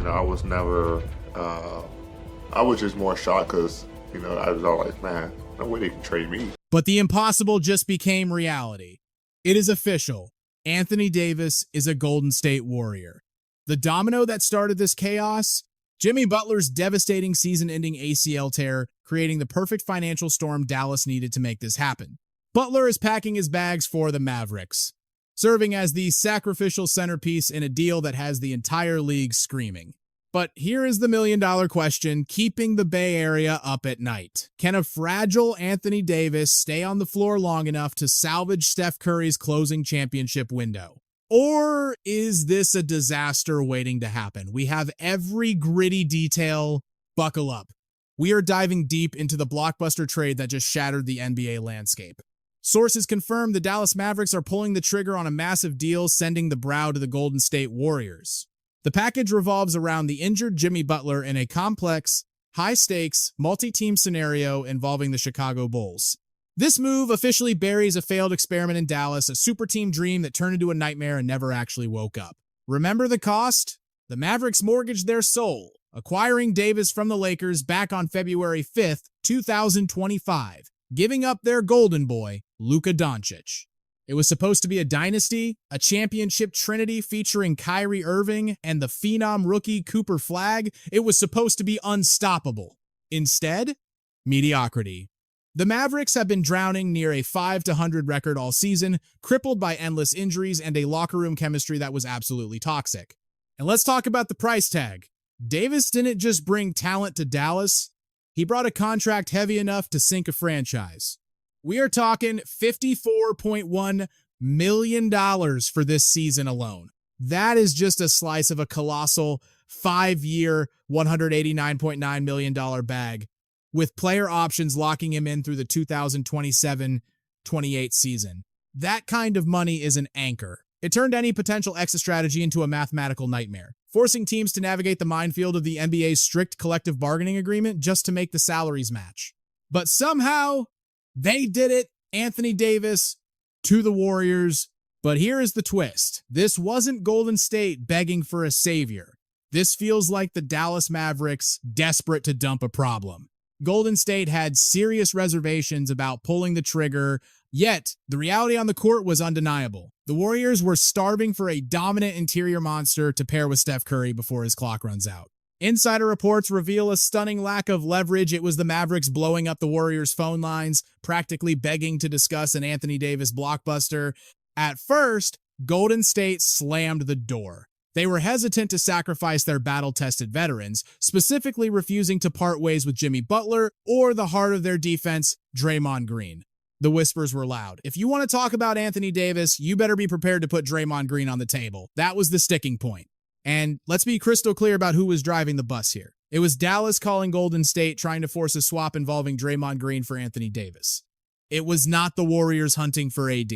I was never. Uh, I was just more shocked because I was all like, man, no way they can trade me. But the impossible just became reality. It is official. Anthony Davis is a Golden State Warrior. The domino that started this chaos? Jimmy Butler's devastating season-ending ACL tear, creating the perfect financial storm Dallas needed to make this happen. Butler is packing his bags for the Mavericks, serving as the sacrificial centerpiece in a deal that has the entire league screaming. But here is the million-dollar question keeping the Bay Area up at night. Can a fragile Anthony Davis stay on the floor long enough to salvage Steph Curry's closing championship window? Or is this a disaster waiting to happen? We have every gritty detail. Buckle up. We are diving deep into the blockbuster trade that just shattered the NBA landscape. Sources confirm the Dallas Mavericks are pulling the trigger on a massive deal, sending the brow to the Golden State Warriors. The package revolves around the injured Jimmy Butler in a complex, high-stakes, multi-team scenario involving the Chicago Bulls. This move officially buries a failed experiment in Dallas, a super team dream that turned into a nightmare and never actually woke up. Remember the cost? The Mavericks mortgaged their soul, acquiring Davis from the Lakers back on February 5th, 2025, giving up their golden boy, Luka Doncic. It was supposed to be a dynasty, a championship trinity featuring Kyrie Irving and the phenom rookie Cooper Flagg. It was supposed to be unstoppable. Instead, mediocrity. The Mavericks have been drowning near a 5-100 record all season, crippled by endless injuries and a locker room chemistry that was absolutely toxic. And let's talk about the price tag. Davis didn't just bring talent to Dallas, he brought a contract heavy enough to sink a franchise. We are talking $54.1 million for this season alone. That is just a slice of a colossal 5-year, $189.9 million bag, with player options locking him in through the 2027-28 season. That kind of money is an anchor. It turned any potential exit strategy into a mathematical nightmare, forcing teams to navigate the minefield of the NBA's strict collective bargaining agreement just to make the salaries match. But somehow, they did it, Anthony Davis, to the Warriors. But here is the twist. This wasn't Golden State begging for a savior. This feels like the Dallas Mavericks desperate to dump a problem. Golden State had serious reservations about pulling the trigger, yet the reality on the court was undeniable. The Warriors were starving for a dominant interior monster to pair with Steph Curry before his clock runs out. Insider reports reveal a stunning lack of leverage. It was the Mavericks blowing up the Warriors' phone lines, practically begging to discuss an Anthony Davis blockbuster. At first, Golden State slammed the door. They were hesitant to sacrifice their battle-tested veterans, specifically refusing to part ways with Jimmy Butler or the heart of their defense, Draymond Green. The whispers were loud. If you want to talk about Anthony Davis, you better be prepared to put Draymond Green on the table. That was the sticking point. And let's be crystal clear about who was driving the bus here. It was Dallas calling Golden State, trying to force a swap involving Draymond Green for Anthony Davis. It was not the Warriors hunting for AD.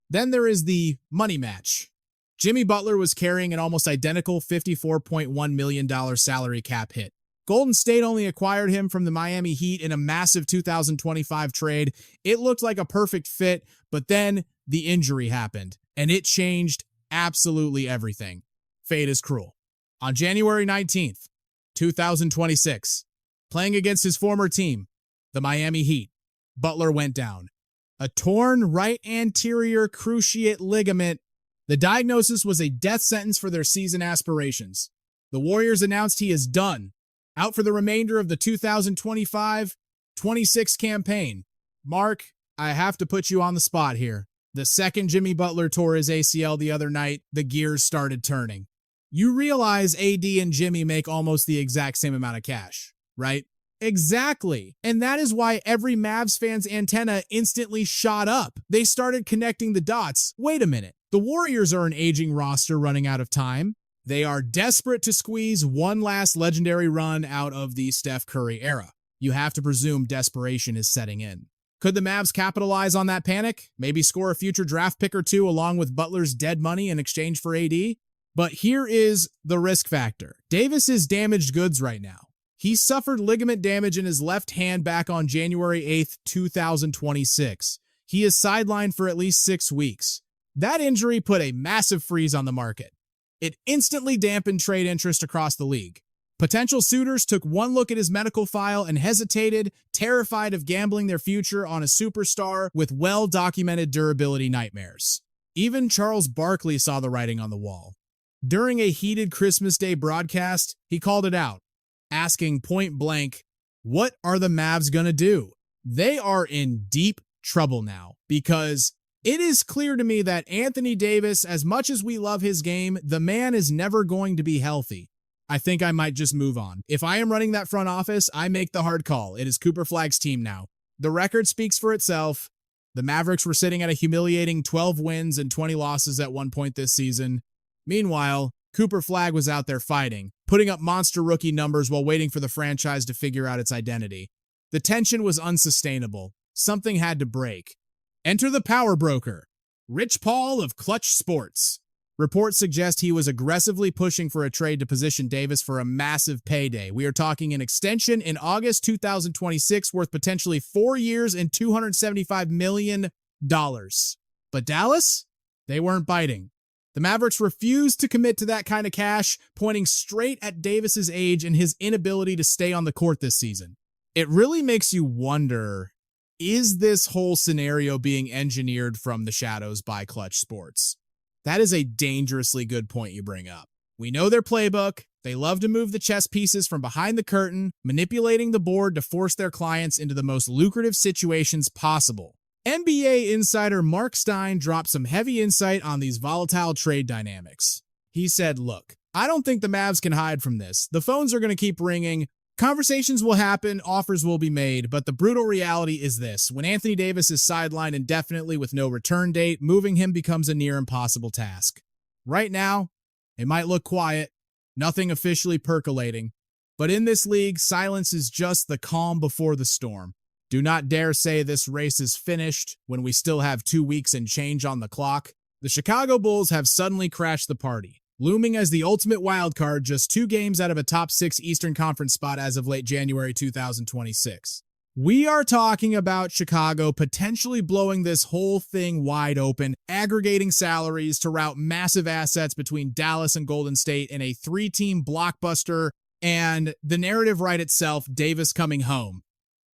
Then there is the money match. Jimmy Butler was carrying an almost identical $54.1 million salary cap hit. Golden State only acquired him from the Miami Heat in a massive 2025 trade. It looked like a perfect fit, but then the injury happened, and it changed absolutely everything. Fate is cruel. On January 19th, 2026, playing against his former team, the Miami Heat, Butler went down. A torn right anterior cruciate ligament. The diagnosis was a death sentence for their season aspirations. The Warriors announced he is done, out for the remainder of the 2025-26 campaign. Mark, I have to put you on the spot here. The second Jimmy Butler tore his ACL the other night, the gears started turning. You realize AD and Jimmy make almost the exact same amount of cash, right? Exactly. And that is why every Mavs fan's antenna instantly shot up. They started connecting the dots. Wait a minute. The Warriors are an aging roster running out of time. They are desperate to squeeze one last legendary run out of the Steph Curry era. You have to presume desperation is setting in. Could the Mavs capitalize on that panic? Maybe score a future draft pick or two along with Butler's dead money in exchange for AD? But here is the risk factor. Davis is damaged goods right now. He suffered ligament damage in his left hand back on January 8th, 2026. He is sidelined for at least 6 weeks. That injury put a massive freeze on the market. It instantly dampened trade interest across the league. Potential suitors took one look at his medical file and hesitated, terrified of gambling their future on a superstar with well-documented durability nightmares. Even Charles Barkley saw the writing on the wall. During a heated Christmas Day broadcast, he called it out, asking point blank, "What are the Mavs gonna do?" They are in deep trouble now because it is clear to me that Anthony Davis, as much as we love his game, the man is never going to be healthy. I think I might just move on. If I am running that front office, I make the hard call. It is Cooper Flagg's team now. The record speaks for itself. The Mavericks were sitting at a humiliating 12 wins and 20 losses at one point this season. Meanwhile, Cooper Flagg was out there fighting, putting up monster rookie numbers while waiting for the franchise to figure out its identity. The tension was unsustainable. Something had to break. Enter the power broker, Rich Paul of Clutch Sports. Reports suggest he was aggressively pushing for a trade to position Davis for a massive payday. We are talking an extension in August 2026 worth potentially 4 years and $275 million. But Dallas? They weren't biting. The Mavericks refused to commit to that kind of cash, pointing straight at Davis's age and his inability to stay on the court this season. It really makes you wonder, is this whole scenario being engineered from the shadows by Clutch Sports? That is a dangerously good point you bring up. We know their playbook. They love to move the chess pieces from behind the curtain, manipulating the board to force their clients into the most lucrative situations possible. NBA insider Mark Stein dropped some heavy insight on these volatile trade dynamics. He said, "Look, I don't think the Mavs can hide from this. The phones are going to keep ringing. Conversations will happen, offers will be made, but the brutal reality is this. When Anthony Davis is sidelined indefinitely with no return date, moving him becomes a near impossible task. Right now, it might look quiet, nothing officially percolating, but in this league, silence is just the calm before the storm. Do not dare say this race is finished when we still have 2 weeks and change on the clock. The Chicago Bulls have suddenly crashed the party, looming as the ultimate wildcard, just 2 games out of a top 6 Eastern Conference spot as of late January 2026. We are talking about Chicago potentially blowing this whole thing wide open, aggregating salaries to route massive assets between Dallas and Golden State in a 3-team blockbuster, and the narrative right itself, Davis coming home.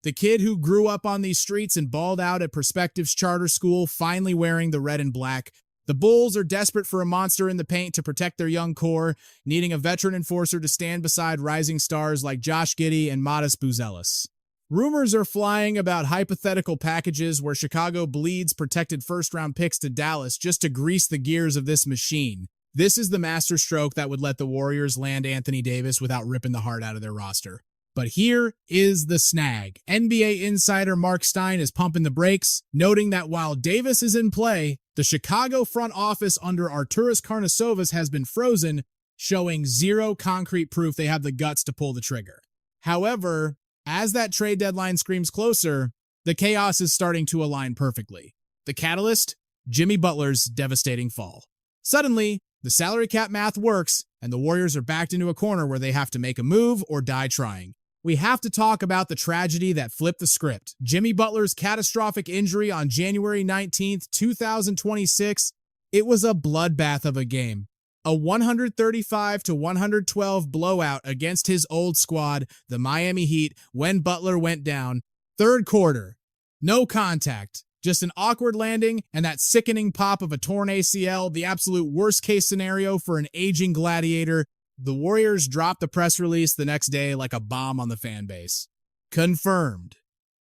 The kid who grew up on these streets and balled out at Perspectives Charter School, finally wearing the red and black. The Bulls are desperate for a monster in the paint to protect their young core, needing a veteran enforcer to stand beside rising stars like Josh Giddey and Modest Buzelis. Rumors are flying about hypothetical packages where Chicago bleeds protected first-round picks to Dallas just to grease the gears of this machine. This is the masterstroke that would let the Warriors land Anthony Davis without ripping the heart out of their roster. But here is the snag. NBA insider Mark Stein is pumping the brakes, noting that while Davis is in play, the Chicago front office under Arturas Karnisovas has been frozen, showing zero concrete proof they have the guts to pull the trigger. However, as that trade deadline screams closer, the chaos is starting to align perfectly. The catalyst? Jimmy Butler's devastating fall. Suddenly, the salary cap math works, and the Warriors are backed into a corner where they have to make a move or die trying. We have to talk about the tragedy that flipped the script. Jimmy Butler's catastrophic injury on January 19th, 2026. It was a bloodbath of a game. A 135-112 blowout against his old squad, the Miami Heat, when Butler went down. Third quarter. No contact. Just an awkward landing and that sickening pop of a torn ACL, the absolute worst case scenario for an aging gladiator. The Warriors dropped the press release the next day like a bomb on the fan base. Confirmed.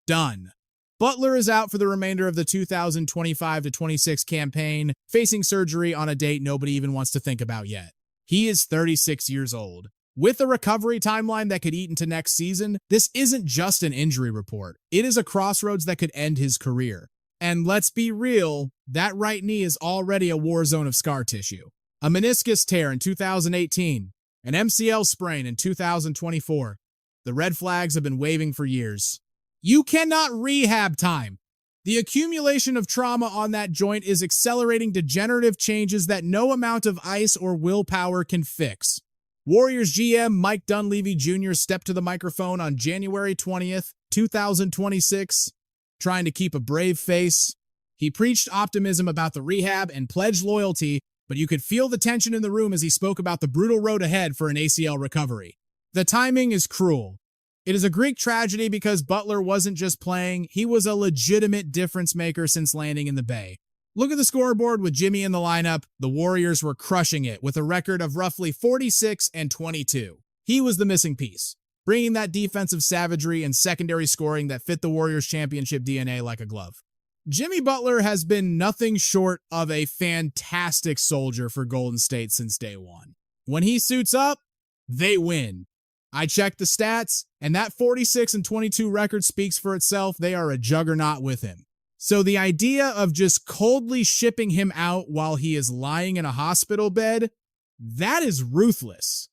Done. Butler is out for the remainder of the 2025-26 campaign, facing surgery on a date nobody even wants to think about yet. He is 36 years old. With a recovery timeline that could eat into next season, this isn't just an injury report. It is a crossroads that could end his career. And let's be real, that right knee is already a war zone of scar tissue. A meniscus tear in 2018. An MCL sprain in 2024. The red flags have been waving for years. You cannot rehab time. The accumulation of trauma on that joint is accelerating degenerative changes that no amount of ice or willpower can fix. Warriors GM Mike Dunleavy Jr. stepped to the microphone on January 20th, 2026, trying to keep a brave face. He preached optimism about the rehab and pledged loyalty but you could feel the tension in the room as he spoke about the brutal road ahead for an ACL recovery. The timing is cruel. It is a Greek tragedy because Butler wasn't just playing, he was a legitimate difference maker since landing in the Bay. Look at the scoreboard with Jimmy in the lineup. The Warriors were crushing it with a record of roughly 46-22. He was the missing piece, bringing that defensive savagery and secondary scoring that fit the Warriors' championship DNA like a glove. Jimmy Butler has been nothing short of a fantastic soldier for Golden State since day one. When he suits up, they win. I checked the stats, and that 46-22 record speaks for itself. They are a juggernaut with him. So the idea of just coldly shipping him out while he is lying in a hospital bed, that is ruthless.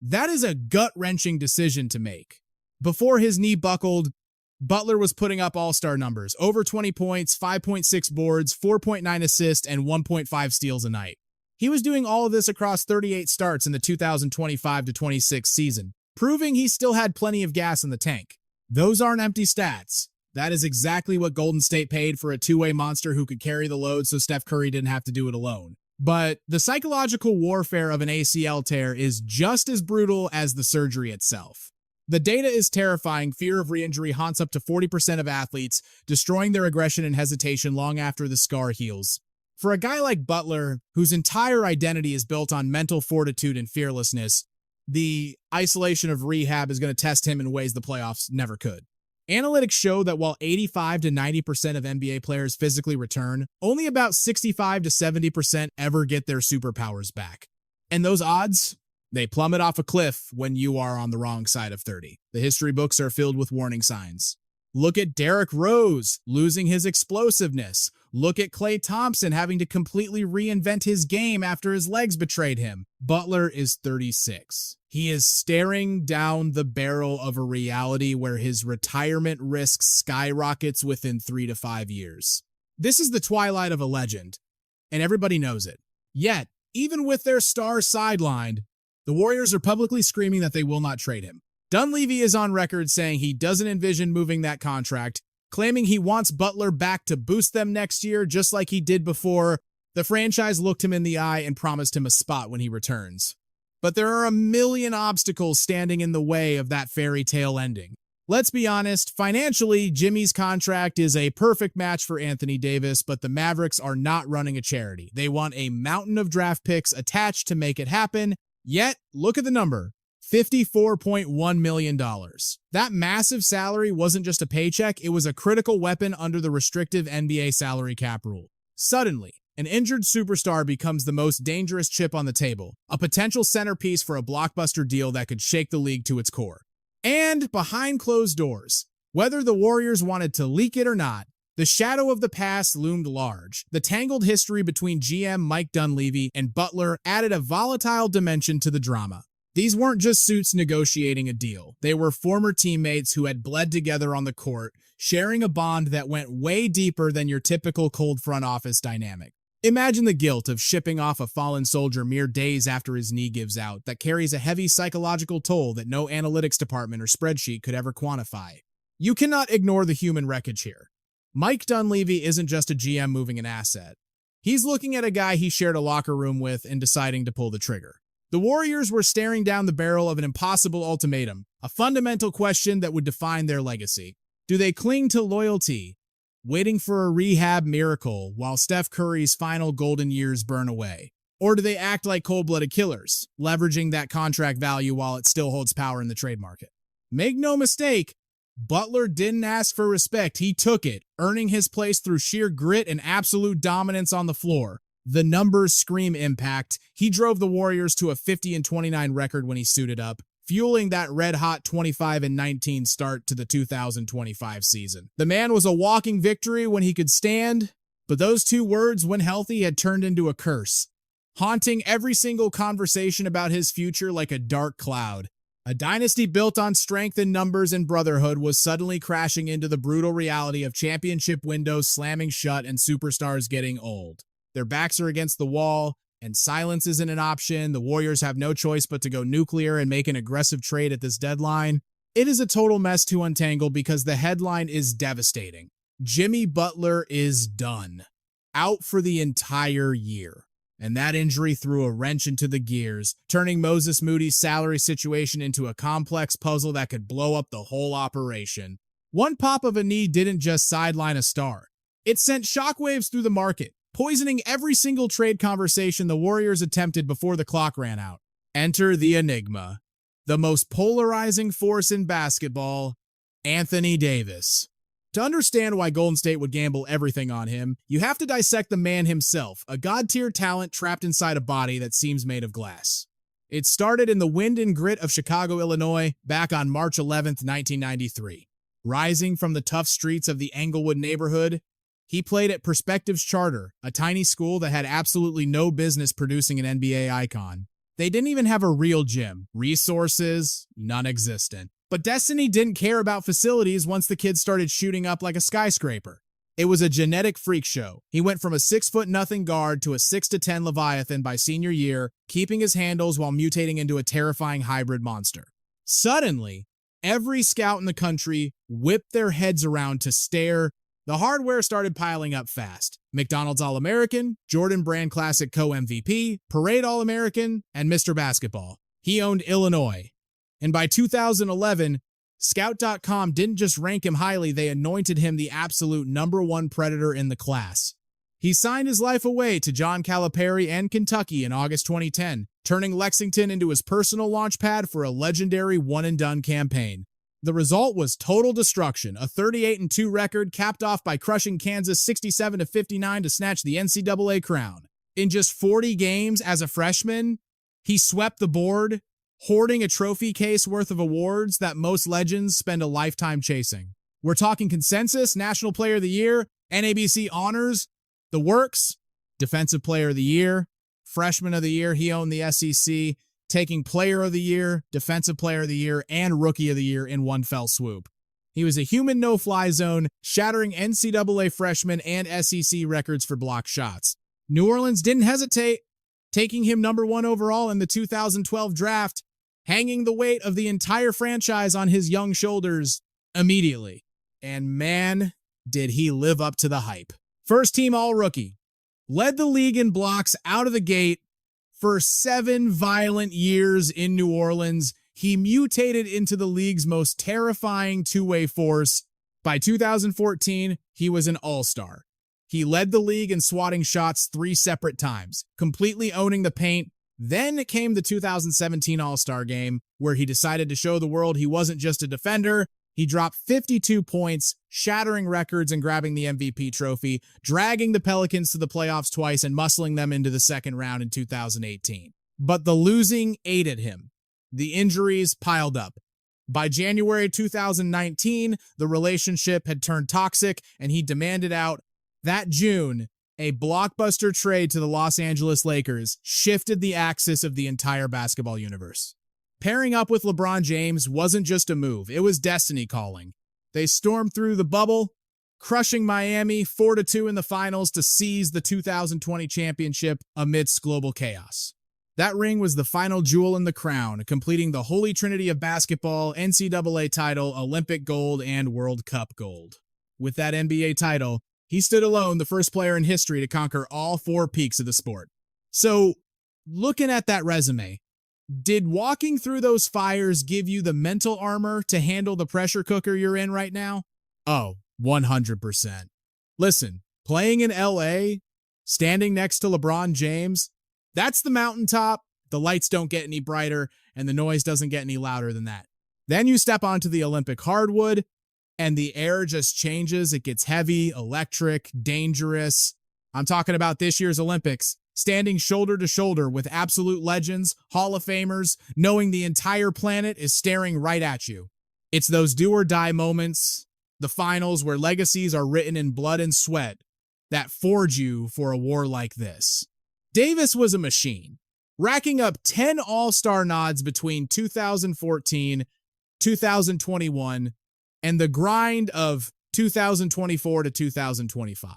That is a gut-wrenching decision to make. Before his knee buckled, Butler was putting up all-star numbers, over 20 points, 5.6 boards, 4.9 assists, and 1.5 steals a night. He was doing all of this across 38 starts in the 2025-26 season, proving he still had plenty of gas in the tank. Those aren't empty stats. That is exactly what Golden State paid for a two-way monster who could carry the load so Steph Curry didn't have to do it alone. But the psychological warfare of an ACL tear is just as brutal as the surgery itself. The data is terrifying. Fear of re-injury haunts up to 40% of athletes, destroying their aggression and hesitation long after the scar heals. For a guy like Butler, whose entire identity is built on mental fortitude and fearlessness, the isolation of rehab is going to test him in ways the playoffs never could. Analytics show that while 85-90% of NBA players physically return, only about 65-70% ever get their superpowers back. And those odds, they plummet off a cliff when you are on the wrong side of 30. The history books are filled with warning signs. Look at Derrick Rose losing his explosiveness. Look at Klay Thompson having to completely reinvent his game after his legs betrayed him. Butler is 36. He is staring down the barrel of a reality where his retirement risk skyrockets within 3 to 5 years. This is the twilight of a legend, and everybody knows it. Yet, even with their star sidelined, the Warriors are publicly screaming that they will not trade him. Dunleavy is on record saying he doesn't envision moving that contract, claiming he wants Butler back to boost them next year just like he did before. The franchise looked him in the eye and promised him a spot when he returns. But there are a million obstacles standing in the way of that fairy tale ending. Let's be honest, financially, Jimmy's contract is a perfect match for Anthony Davis, but the Mavericks are not running a charity. They want a mountain of draft picks attached to make it happen. Yet, look at the number. $54.1 million. That massive salary wasn't just a paycheck, it was a critical weapon under the restrictive NBA salary cap rule. Suddenly, an injured superstar becomes the most dangerous chip on the table, a potential centerpiece for a blockbuster deal that could shake the league to its core. And behind closed doors, whether the Warriors wanted to leak it or not, the shadow of the past loomed large. The tangled history between GM Mike Dunleavy and Butler added a volatile dimension to the drama. These weren't just suits negotiating a deal. They were former teammates who had bled together on the court, sharing a bond that went way deeper than your typical cold front office dynamic. Imagine the guilt of shipping off a fallen soldier mere days after his knee gives out that carries a heavy psychological toll that no analytics department or spreadsheet could ever quantify. You cannot ignore the human wreckage here. Mike Dunleavy isn't just a GM moving an asset. He's looking at a guy he shared a locker room with and deciding to pull the trigger. The Warriors were staring down the barrel of an impossible ultimatum, a fundamental question that would define their legacy. Do they cling to loyalty, waiting for a rehab miracle while Steph Curry's final golden years burn away? Or do they act like cold-blooded killers, leveraging that contract value while it still holds power in the trade market? Make no mistake, Butler didn't ask for respect, he took it, earning his place through sheer grit and absolute dominance on the floor. The numbers scream impact. He drove the Warriors to a 50-29 record when he suited up, fueling that red-hot 25-19 start to the 2025 season. The man was a walking victory when he could stand, but those two words, when healthy, had turned into a curse, haunting every single conversation about his future like a dark cloud. A dynasty built on strength in numbers and brotherhood was suddenly crashing into the brutal reality of championship windows slamming shut and superstars getting old. Their backs are against the wall, and silence isn't an option. The Warriors have no choice but to go nuclear and make an aggressive trade at this deadline. It is a total mess to untangle because the headline is devastating. Jimmy Butler is done. Out for the entire year. and that injury threw a wrench into the gears, turning Moses Moody's salary situation into a complex puzzle that could blow up the whole operation. One pop of a knee didn't just sideline a star. It sent shockwaves through the market, poisoning every single trade conversation the Warriors attempted before the clock ran out. Enter the enigma, the most polarizing force in basketball, Anthony Davis. To understand why Golden State would gamble everything on him, you have to dissect the man himself, a god-tier talent trapped inside a body that seems made of glass. It started in the wind and grit of Chicago, Illinois, back on March 11, 1993. Rising from the tough streets of the Englewood neighborhood, he played at Perspectives Charter, a tiny school that had absolutely no business producing an NBA icon. They didn't even have a real gym. Resources, non-existent. But destiny didn't care about facilities once the kid started shooting up like a skyscraper. It was a genetic freak show. He went from a 6'0" guard to a 6'10" Leviathan by senior year, keeping his handles while mutating into a terrifying hybrid monster. Suddenly, every scout in the country whipped their heads around to stare. The hardware started piling up fast. McDonald's All-American, Jordan Brand Classic Co-MVP, Parade All-American, and Mr. Basketball. He owned Illinois. And by 2011, Scout.com didn't just rank him highly, they anointed him the absolute #1 predator in the class. He signed his life away to John Calipari and Kentucky in August 2010, turning Lexington into his personal launch pad for a legendary one-and-done campaign. The result was total destruction, a 38-2 record capped off by crushing Kansas 67-59 to snatch the NCAA crown. In just 40 games as a freshman, he swept the board, hoarding a trophy case worth of awards that most legends spend a lifetime chasing. We're talking consensus, National Player of the Year, NABC honors, the works, Defensive Player of the Year, Freshman of the Year, he owned the SEC, taking Player of the Year, Defensive Player of the Year, and Rookie of the Year in one fell swoop. He was a human no-fly zone, shattering NCAA freshman and SEC records for block shots. New Orleans didn't hesitate, taking him #1 overall in the 2012 draft, hanging the weight of the entire franchise on his young shoulders immediately. And man, did he live up to the hype. First team All-Rookie. Led the league in blocks out of the gate. For 7 violent years in New Orleans, he mutated into the league's most terrifying two-way force. By 2014, he was an all-star. He led the league in swatting shots 3 separate times, completely owning the paint. Then came the 2017 All-Star Game, where he decided to show the world he wasn't just a defender. He dropped 52 points, shattering records and grabbing the MVP trophy, dragging the Pelicans to the playoffs twice and muscling them into the second round in 2018. But the losing ate at him. The injuries piled up. By January 2019, the relationship had turned toxic and he demanded out. That June, a blockbuster trade to the Los Angeles Lakers shifted the axis of the entire basketball universe. Pairing up with LeBron James wasn't just a move, it was destiny calling. They stormed through the bubble, crushing Miami 4-2 in the finals to seize the 2020 championship amidst global chaos. That ring was the final jewel in the crown, completing the holy trinity of basketball, NCAA title, Olympic gold, and World Cup gold. With that NBA title, he stood alone, the first player in history to conquer all 4 peaks of the sport. So, looking at that resume, did walking through those fires give you the mental armor to handle the pressure cooker you're in right now? Oh, 100%. Listen, playing in LA, standing next to LeBron James, that's the mountaintop. The lights don't get any brighter, and the noise doesn't get any louder than that. Then you step onto the Olympic hardwood, and the air just changes. It gets heavy, electric, dangerous. I'm talking about this year's Olympics, standing shoulder to shoulder with absolute legends, Hall of Famers, knowing the entire planet is staring right at you. It's those do or die moments, the finals where legacies are written in blood and sweat, that forge you for a war like this. Davis was a machine, racking up 10 All-Star nods between 2014, 2021, and the grind of 2024 to 2025.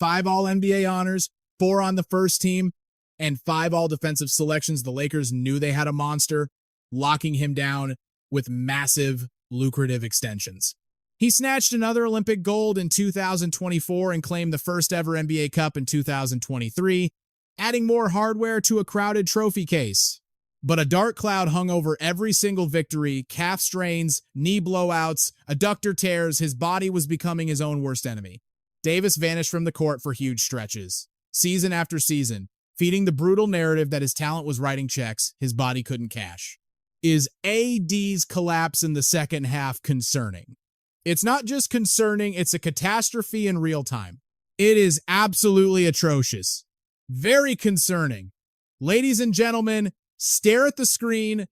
5 All-NBA honors, 4 on the first team, and 5 All-Defensive selections. The Lakers knew they had a monster, locking him down with massive, lucrative extensions. He snatched another Olympic gold in 2024 and claimed the first ever NBA Cup in 2023. adding more hardware to a crowded trophy case. But a dark cloud hung over every single victory, calf strains, knee blowouts, adductor tears. His body was becoming his own worst enemy. Davis vanished from the court for huge stretches, season after season, feeding the brutal narrative that his talent was writing checks his body couldn't cash. Is AD's collapse in the second half concerning? It's not just concerning, it's a catastrophe in real time. It is absolutely atrocious. Very concerning. Ladies and gentlemen, stare at the screen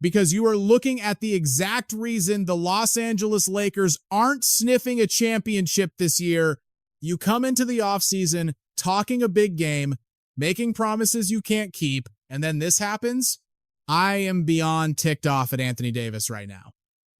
because you are looking at the exact reason the Los Angeles Lakers aren't sniffing a championship this year. You come into the offseason talking a big game, making promises you can't keep, and then this happens? I am beyond ticked off at Anthony Davis right now.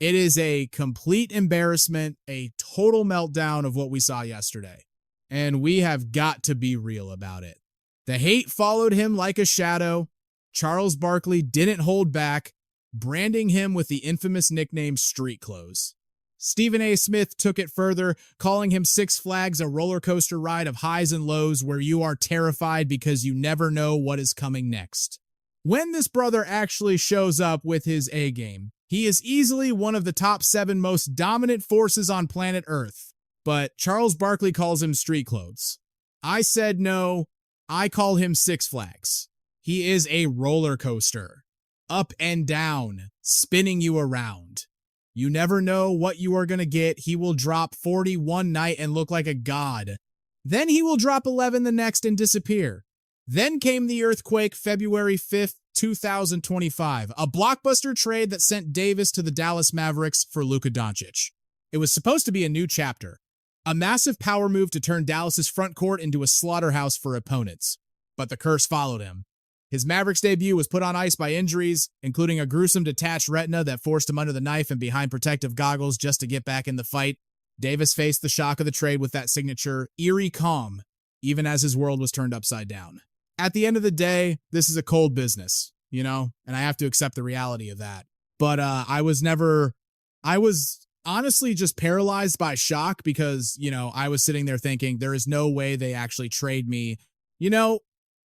It is a complete embarrassment, a total meltdown of what we saw yesterday. And we have got to be real about it. The hate followed him like a shadow. Charles Barkley didn't hold back, branding him with the infamous nickname Street Clothes. Stephen A. Smith took it further, calling him Six Flags a roller coaster ride of highs and lows where you are terrified because you never know what is coming next. When this brother actually shows up with his A game, he is easily one of the top 7 most dominant forces on planet Earth. But Charles Barkley calls him Street Clothes. I said no, I call him Six Flags. He is a roller coaster, up and down, spinning you around. You never know what you are going to get. He will drop 40 one night and look like a god. Then he will drop 11 the next and disappear. Then came the earthquake February 5th, 2025, a blockbuster trade that sent Davis to the Dallas Mavericks for Luka Doncic. It was supposed to be a new chapter, a massive power move to turn Dallas's front court into a slaughterhouse for opponents. But the curse followed him. His Mavericks debut was put on ice by injuries, including a gruesome detached retina that forced him under the knife and behind protective goggles just to get back in the fight. Davis faced the shock of the trade with that signature eerie calm, even as his world was turned upside down. At the end of the day, this is a cold business, and I have to accept the reality of that. But I was honestly just paralyzed by shock because, I was sitting there thinking there is no way they actually trade me.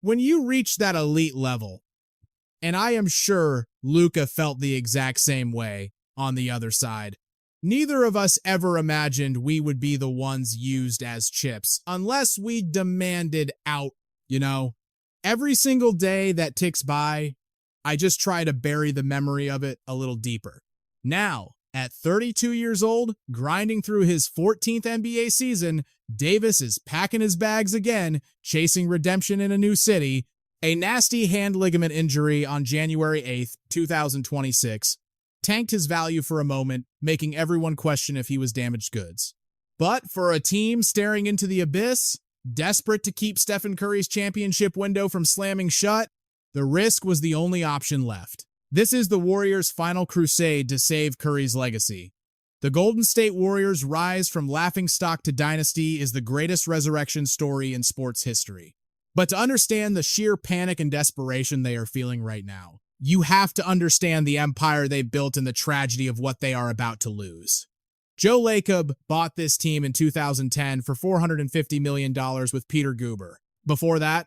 When you reach that elite level, and I am sure Luka felt the exact same way on the other side, neither of us ever imagined we would be the ones used as chips unless we demanded out, Every single day that ticks by, I just try to bury the memory of it a little deeper. Now, at 32 years old, grinding through his 14th NBA season, Davis is packing his bags again, chasing redemption in a new city. A nasty hand ligament injury on January 8th, 2026, tanked his value for a moment, making everyone question if he was damaged goods. But for a team staring into the abyss, desperate to keep Stephen Curry's championship window from slamming shut, the risk was the only option left. This is the Warriors' final crusade to save Curry's legacy. The Golden State Warriors' rise from laughingstock to dynasty is the greatest resurrection story in sports history. But to understand the sheer panic and desperation they are feeling right now, you have to understand the empire they've built and the tragedy of what they are about to lose. Joe Lacob bought this team in 2010 for $450 million with Peter Guber. Before that,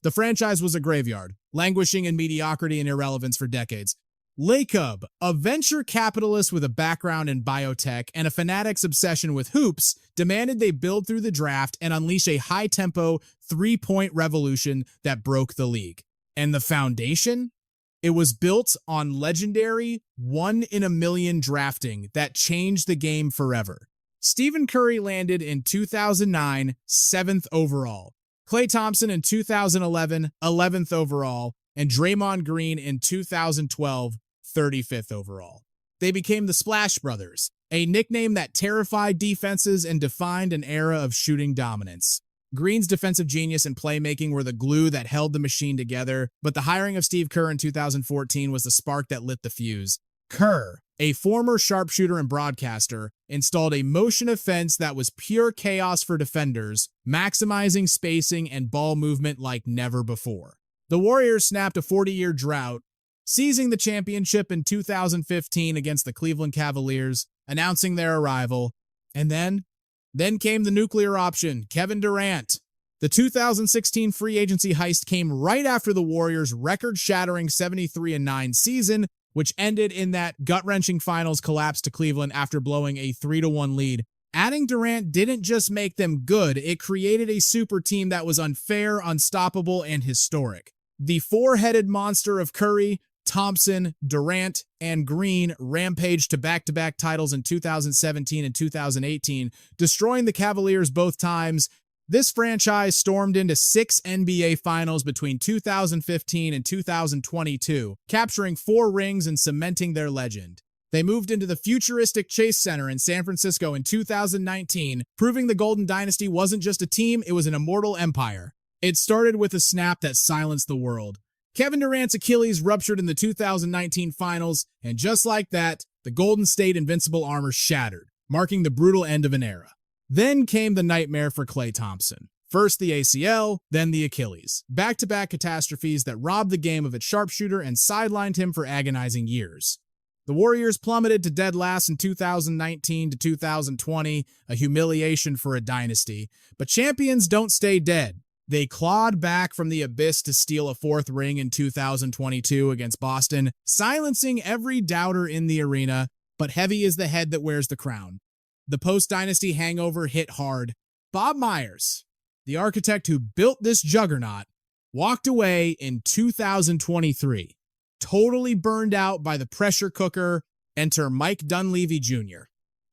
the franchise was a graveyard, languishing in mediocrity and irrelevance for decades. Lacob, a venture capitalist with a background in biotech and a fanatic's obsession with hoops, demanded they build through the draft and unleash a high-tempo, three-point revolution that broke the league. And the foundation? It was built on legendary, 1-in-a-million drafting that changed the game forever. Stephen Curry landed in 2009, 7th overall. Klay Thompson in 2011, 11th overall. And Draymond Green in 2012, 35th overall. They became the Splash Brothers, a nickname that terrified defenses and defined an era of shooting dominance. Green's defensive genius and playmaking were the glue that held the machine together, but the hiring of Steve Kerr in 2014 was the spark that lit the fuse. Kerr, a former sharpshooter and broadcaster, installed a motion offense that was pure chaos for defenders, maximizing spacing and ball movement like never before. The Warriors snapped a 40-year drought, seizing the championship in 2015 against the Cleveland Cavaliers, announcing their arrival, and then came the nuclear option, Kevin Durant. The 2016 free agency heist came right after the Warriors' record-shattering 73-9 season, which ended in that gut-wrenching finals collapse to Cleveland after blowing a 3-1 lead. Adding Durant didn't just make them good, it created a super team that was unfair, unstoppable, and historic. The four-headed monster of Curry, Thompson, Durant, and Green rampaged to back-to-back titles in 2017 and 2018, destroying the Cavaliers both times. This franchise stormed into 6 NBA Finals between 2015 and 2022, capturing 4 rings and cementing their legend. They moved into the futuristic Chase Center in San Francisco in 2019, proving the Golden Dynasty wasn't just a team, it was an immortal empire. It started with a snap that silenced the world. Kevin Durant's Achilles ruptured in the 2019 Finals, and just like that, the Golden State invincible armor shattered, marking the brutal end of an era. Then came the nightmare for Klay Thompson. First the ACL, then the Achilles. Back-to-back catastrophes that robbed the game of its sharpshooter and sidelined him for agonizing years. The Warriors plummeted to dead last in 2019 to 2020, a humiliation for a dynasty. But champions don't stay dead. They clawed back from the abyss to steal a 4th ring in 2022 against Boston, silencing every doubter in the arena, but heavy is the head that wears the crown. The post-dynasty hangover hit hard. Bob Myers, the architect who built this juggernaut, walked away in 2023, totally burned out by the pressure cooker. Enter Mike Dunleavy Jr.,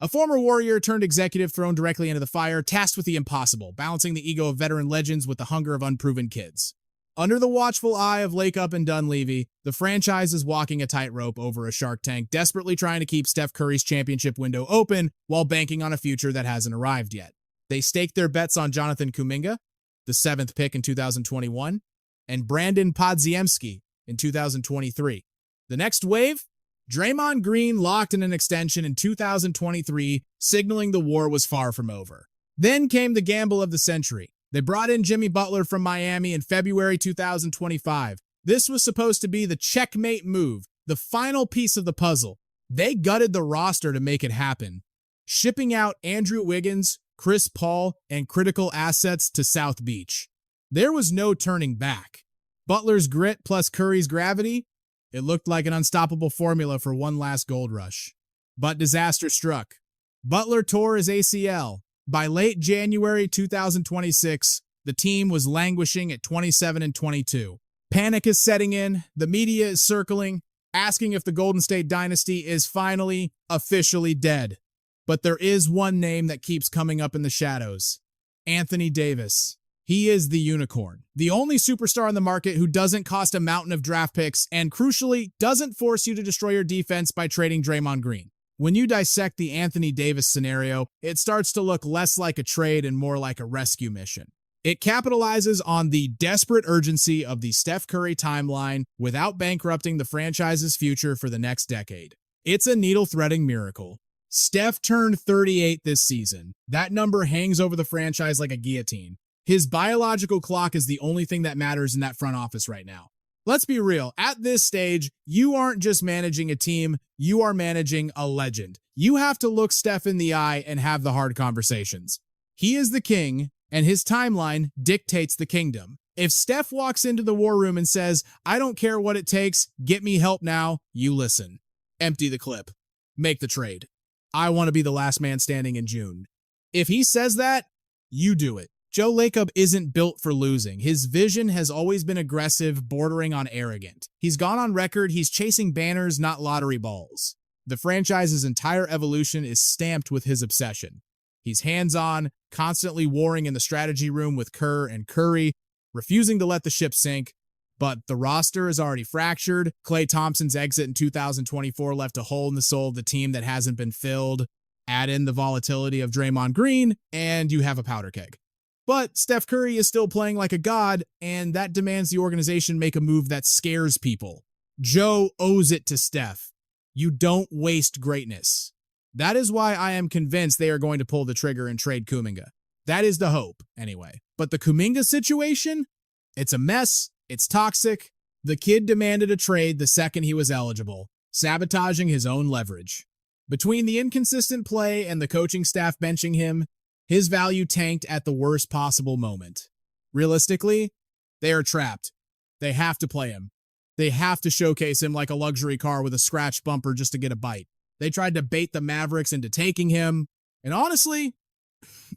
a former Warrior turned executive thrown directly into the fire, tasked with the impossible, balancing the ego of veteran legends with the hunger of unproven kids. Under the watchful eye of Lakeup and Dunleavy, the franchise is walking a tightrope over a shark tank, desperately trying to keep Steph Curry's championship window open while banking on a future that hasn't arrived yet. They staked their bets on Jonathan Kuminga, the 7th pick in 2021, and Brandon Podziemski in 2023. The next wave? Draymond Green locked in an extension in 2023, signaling the war was far from over. Then came the gamble of the century. They brought in Jimmy Butler from Miami in February 2025. This was supposed to be the checkmate move, the final piece of the puzzle. They gutted the roster to make it happen, shipping out Andrew Wiggins, Chris Paul, and critical assets to South Beach. There was no turning back. Butler's grit plus Curry's gravity, it looked like an unstoppable formula for one last gold rush. But disaster struck. Butler tore his ACL. By late January 2026, the team was languishing at 27-22. Panic is setting in, the media is circling, asking if the Golden State dynasty is finally, officially dead. But there is one name that keeps coming up in the shadows. Anthony Davis. He is the unicorn, the only superstar on the market who doesn't cost a mountain of draft picks and, crucially, doesn't force you to destroy your defense by trading Draymond Green. When you dissect the Anthony Davis scenario, it starts to look less like a trade and more like a rescue mission. It capitalizes on the desperate urgency of the Steph Curry timeline without bankrupting the franchise's future for the next decade. It's a needle-threading miracle. Steph turned 38 this season. That number hangs over the franchise like a guillotine. His biological clock is the only thing that matters in that front office right now. Let's be real. At this stage, you aren't just managing a team, you are managing a legend. You have to look Steph in the eye and have the hard conversations. He is the king, and his timeline dictates the kingdom. If Steph walks into the war room and says, "I don't care what it takes, get me help now," you listen. Empty the clip. Make the trade. I want to be the last man standing in June. If he says that, you do it. Joe Lacob isn't built for losing. His vision has always been aggressive, bordering on arrogant. He's gone on record, he's chasing banners, not lottery balls. The franchise's entire evolution is stamped with his obsession. He's hands-on, constantly warring in the strategy room with Kerr and Curry, refusing to let the ship sink. But the roster is already fractured. Klay Thompson's exit in 2024 left a hole in the soul of the team that hasn't been filled. Add in the volatility of Draymond Green, and you have a powder keg. But Steph Curry is still playing like a god, and that demands the organization make a move that scares people. Joe owes it to Steph. You don't waste greatness. That is why I am convinced they are going to pull the trigger and trade Kuminga. That is the hope, anyway. But the Kuminga situation? It's a mess. It's toxic. The kid demanded a trade the second he was eligible, sabotaging his own leverage. Between the inconsistent play and the coaching staff benching him, his value tanked at the worst possible moment. Realistically, they are trapped. They have to play him. They have to showcase him like a luxury car with a scratch bumper just to get a bite. They tried to bait the Mavericks into taking him. And honestly,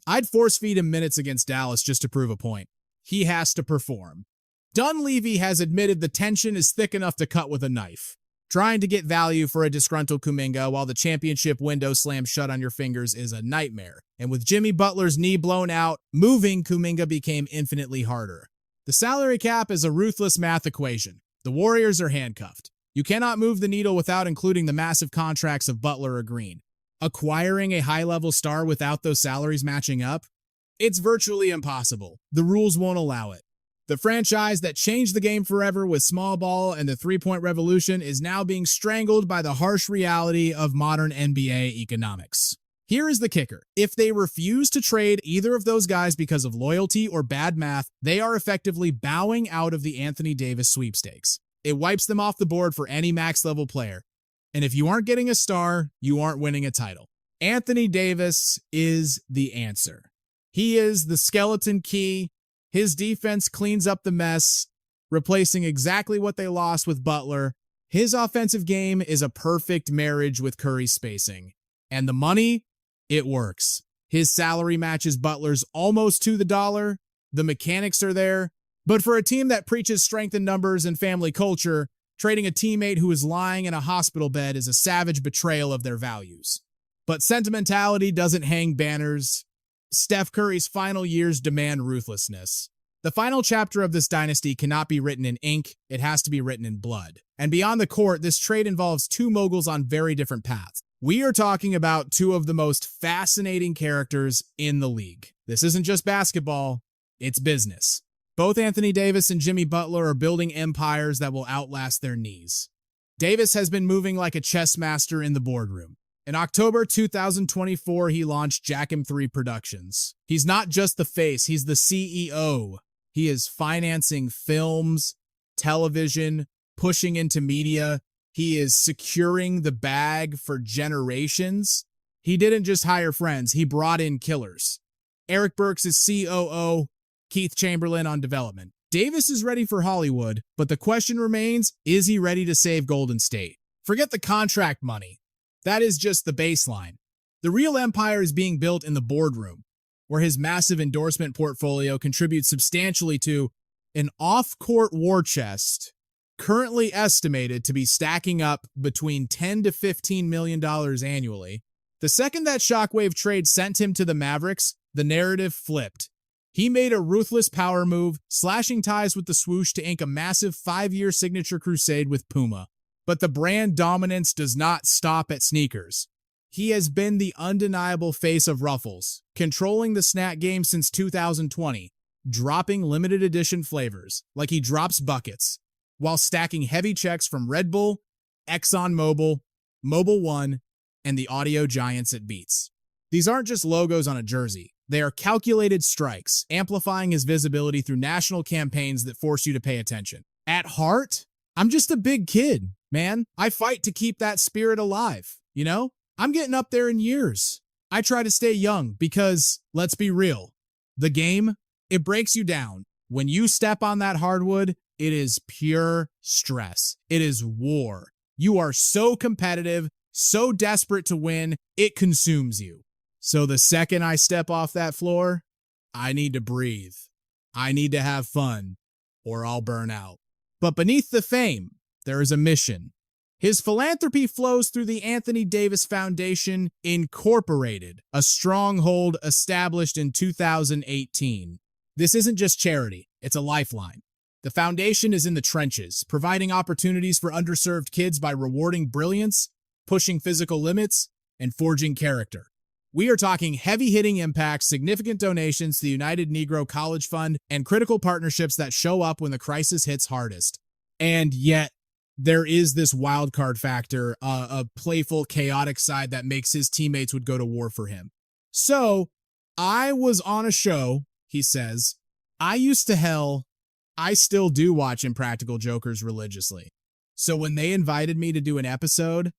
I'd force feed him minutes against Dallas just to prove a point. He has to perform. Dunleavy has admitted the tension is thick enough to cut with a knife. Trying to get value for a disgruntled Kuminga while the championship window slams shut on your fingers is a nightmare. And with Jimmy Butler's knee blown out, moving Kuminga became infinitely harder. The salary cap is a ruthless math equation. The Warriors are handcuffed. You cannot move the needle without including the massive contracts of Butler or Green. Acquiring a high-level star without those salaries matching up? It's virtually impossible. The rules won't allow it. The franchise that changed the game forever with small ball and the three-point revolution is now being strangled by the harsh reality of modern NBA economics. Here is the kicker. If they refuse to trade either of those guys because of loyalty or bad math, they are effectively bowing out of the Anthony Davis sweepstakes. It wipes them off the board for any max-level player. And if you aren't getting a star, you aren't winning a title. Anthony Davis is the answer. He is the skeleton key. His defense cleans up the mess, replacing exactly what they lost with Butler. His offensive game is a perfect marriage with Curry's spacing. And the money? It works. His salary matches Butler's almost to the dollar. The mechanics are there. But for a team that preaches strength in numbers and family culture, trading a teammate who is lying in a hospital bed is a savage betrayal of their values. But sentimentality doesn't hang banners. Steph Curry's final years demand ruthlessness. The final chapter of this dynasty cannot be written in ink, it has to be written in blood. And beyond the court, this trade involves two moguls on very different paths. We are talking about two of the most fascinating characters in the league. This isn't just basketball, it's business. Both Anthony Davis and Jimmy Butler are building empires that will outlast their knees. Davis has been moving like a chess master in the boardroom. In October 2024, he launched Jackim 3 Productions. He's not just the face, he's the CEO. He is financing films, television, pushing into media. He is securing the bag for generations. He didn't just hire friends, he brought in killers. Eric Burks is COO, Keith Chamberlain on development. Davis is ready for Hollywood, but the question remains, is he ready to save Golden State? Forget the contract money. That is just the baseline. The real empire is being built in the boardroom, where his massive endorsement portfolio contributes substantially to an off-court war chest currently estimated to be stacking up between $10 to $15 million annually. The second that Shockwave trade sent him to the Mavericks, the narrative flipped. He made a ruthless power move, slashing ties with the swoosh to ink a massive 5-year signature crusade with Puma. But the brand dominance does not stop at sneakers. He has been the undeniable face of Ruffles, controlling the snack game since 2020, dropping limited edition flavors, like he drops buckets, while stacking heavy checks from Red Bull, ExxonMobil, Mobil One, and the audio giants at Beats. These aren't just logos on a jersey. They are calculated strikes, amplifying his visibility through national campaigns that force you to pay attention. At heart, I'm just a big kid, man. I fight to keep that spirit alive, you know? I'm getting up there in years. I try to stay young because, let's be real, the game, it breaks you down. When you step on that hardwood, it is pure stress. It is war. You are so competitive, so desperate to win, it consumes you. So the second I step off that floor, I need to breathe. I need to have fun, or I'll burn out. But beneath the fame, there is a mission. His philanthropy flows through the Anthony Davis Foundation, Incorporated, a stronghold established in 2018. This isn't just charity, it's a lifeline. The foundation is in the trenches, providing opportunities for underserved kids by rewarding brilliance, pushing physical limits, and forging character. We are talking heavy-hitting impacts, significant donations to the United Negro College Fund, and critical partnerships that show up when the crisis hits hardest. And yet, there is this wild card factor, a playful, chaotic side that makes his teammates would go to war for him. So, I was on a show, he says. I still do watch Impractical Jokers religiously. So when they invited me to do an episode,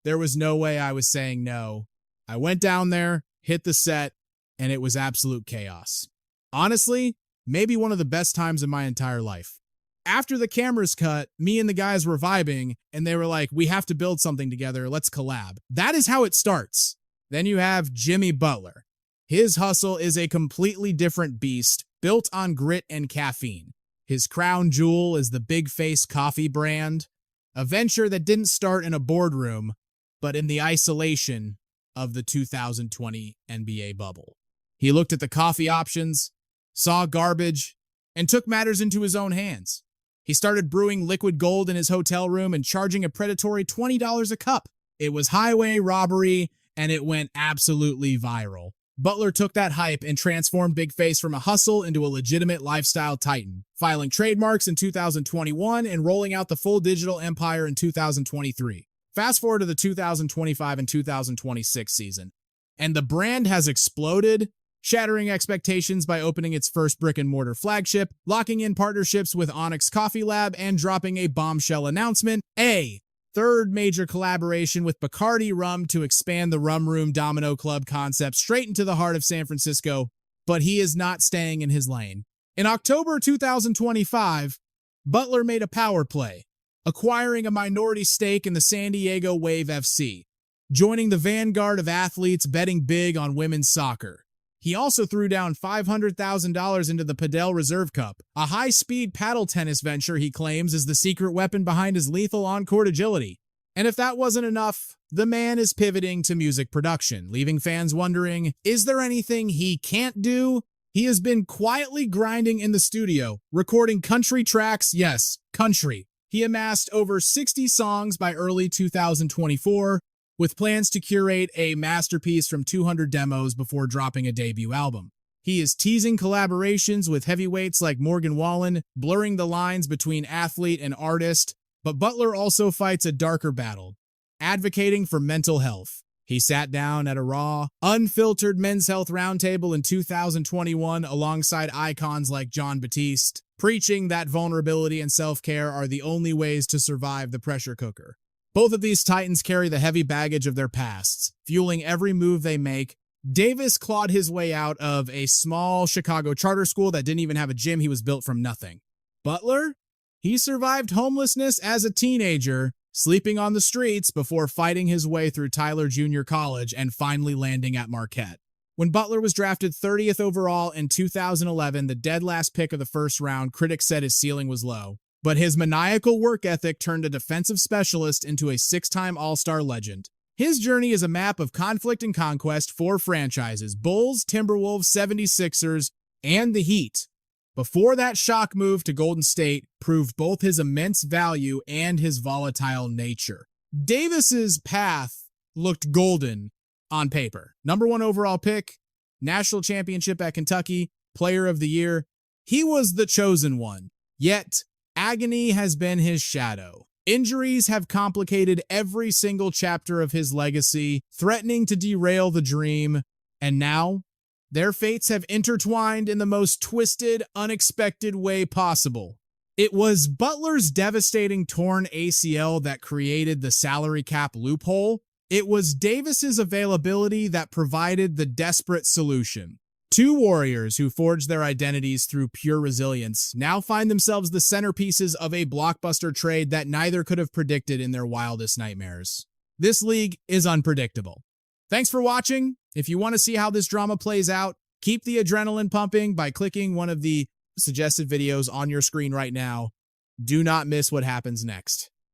there was no way I was saying no. I went down there, hit the set, and it was absolute chaos. Honestly, maybe one of the best times in my entire life. After the cameras cut, me and the guys were vibing, and they were like, we have to build something together. Let's collab. That is how it starts. Then you have Jimmy Butler. His hustle is a completely different beast, built on grit and caffeine. His crown jewel is the Big Face coffee brand, a venture that didn't start in a boardroom, but in the isolation of the 2020 NBA bubble. He looked at the coffee options, saw garbage, and took matters into his own hands. He started brewing liquid gold in his hotel room and charging a predatory $20 a cup. It was highway robbery, and it went absolutely viral. Butler took that hype and transformed Big Face from a hustle into a legitimate lifestyle titan, filing trademarks in 2021 and rolling out the full digital empire in 2023. Fast forward to the 2025 and 2026 season, and the brand has exploded, shattering expectations by opening its first brick-and-mortar flagship, locking in partnerships with Onyx Coffee Lab, and dropping a bombshell announcement, a third major collaboration with Bacardi Rum to expand the Rum Room Domino Club concept straight into the heart of San Francisco, but he is not staying in his lane. In October 2025, Butler made a power play, acquiring a minority stake in the San Diego Wave FC, joining the vanguard of athletes betting big on women's soccer. He also threw down $500,000 into the Padel Reserve Cup, a high-speed paddle tennis venture he claims is the secret weapon behind his lethal on-court agility. And if that wasn't enough, the man is pivoting to music production, leaving fans wondering, is there anything he can't do? He has been quietly grinding in the studio, recording country tracks, yes, country. He amassed over 60 songs by early 2024, with plans to curate a masterpiece from 200 demos before dropping a debut album. He is teasing collaborations with heavyweights like Morgan Wallen, blurring the lines between athlete and artist, but Butler also fights a darker battle, advocating for mental health. He sat down at a raw, unfiltered Men's Health Roundtable in 2021 alongside icons like John Batiste, preaching that vulnerability and self-care are the only ways to survive the pressure cooker. Both of these titans carry the heavy baggage of their pasts, fueling every move they make. Davis clawed his way out of a small Chicago charter school that didn't even have a gym. He was built from nothing. Butler? He survived homelessness as a teenager, sleeping on the streets before fighting his way through Tyler Junior College and finally landing at Marquette. When Butler was drafted 30th overall in 2011, the dead last pick of the first round, critics said his ceiling was low. But his maniacal work ethic turned a defensive specialist into a six-time All-Star legend. His journey is a map of conflict and conquest for franchises: Bulls, Timberwolves, 76ers, and the Heat. Before that shock move to Golden State proved both his immense value and his volatile nature. Davis's path looked golden on paper. Number 1 overall pick, national championship at Kentucky, player of the year. He was the chosen one. Yet, agony has been his shadow. Injuries have complicated every single chapter of his legacy, threatening to derail the dream. And now, their fates have intertwined in the most twisted, unexpected way possible. It was Butler's devastating torn ACL that created the salary cap loophole. It was Davis's availability that provided the desperate solution. Two warriors who forged their identities through pure resilience now find themselves the centerpieces of a blockbuster trade that neither could have predicted in their wildest nightmares. This league is unpredictable. Thanks for watching. If you want to see how this drama plays out, keep the adrenaline pumping by clicking one of the suggested videos on your screen right now. Do not miss what happens next.